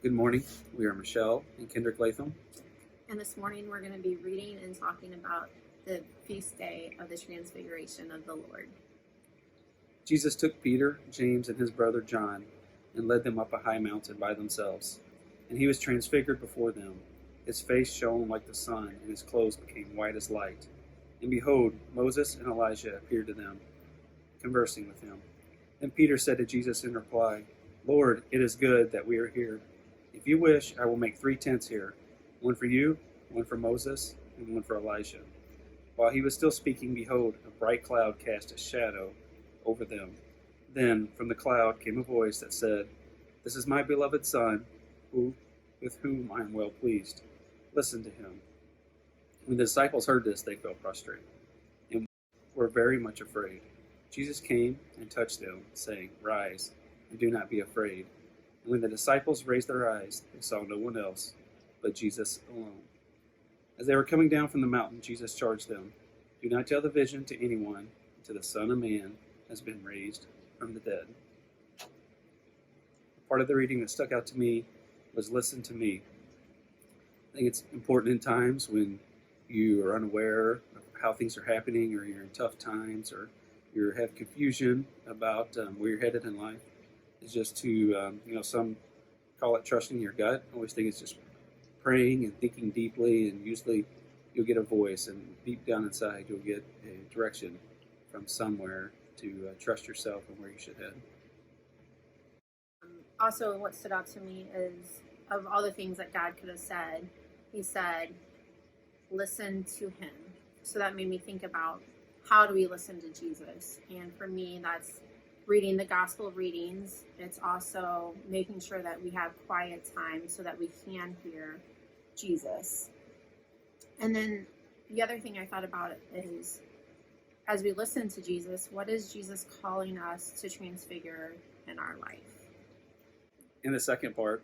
Good morning. We are Michelle and Kendrick Lathum. And this morning we're going to be reading and talking about the feast day of the Transfiguration of the Lord. Jesus took Peter, James, and his brother John and led them up a high mountain by themselves. And he was transfigured before them. His face shone like the sun, and his clothes became white as light. And behold, Moses and Elijah appeared to them, conversing with him. Then Peter said to Jesus in reply, Lord, it is good that we are here. If you wish, I will make 3 tents here, one for you, one for Moses, and one for Elijah. While he was still speaking, behold, a bright cloud cast a shadow over them. Then from the cloud came a voice that said, This is my beloved Son, with whom I am well pleased. Listen to him. When the disciples heard this, they fell prostrate and were very much afraid. Jesus came and touched them, saying, Rise, and do not be afraid. And when the disciples raised their eyes, they saw no one else but Jesus alone. As they were coming down from the mountain, Jesus charged them, Do not tell the vision to anyone until the Son of Man has been raised from the dead. Part of the reading that stuck out to me was listen to me. I think it's important in times when you are unaware of how things are happening, or you're in tough times, or you have confusion about where you're headed in life, is just to, some call it trusting your gut. I always think it's just praying and thinking deeply, and usually you'll get a voice, and deep down inside you'll get a direction from somewhere to trust yourself and where you should head. Also, what stood out to me is, of all the things that God could have said, he said, listen to him. So that made me think about, how do we listen to Jesus? And for me, that's reading the gospel readings. It's also making sure that we have quiet time so that we can hear Jesus. And then the other thing I thought about is, as we listen to Jesus, what is Jesus calling us to transfigure in our life? In the second part,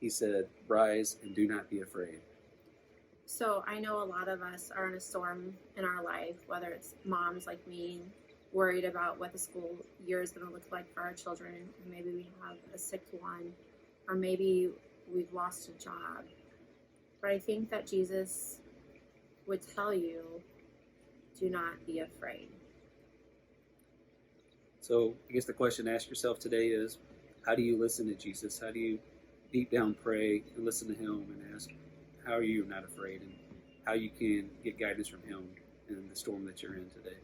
he said, Rise and do not be afraid. So I know a lot of us are in a storm in our life, whether it's moms like me, worried about what the school year is going to look like for our children, or maybe we have a sick one, or maybe we've lost a job. But I think that Jesus would tell you, do not be afraid. So I guess the question to ask yourself today is, how do you listen to Jesus? How do you deep down pray and listen to him and ask, how are you not afraid, and how you can get guidance from him in the storm that you're in today?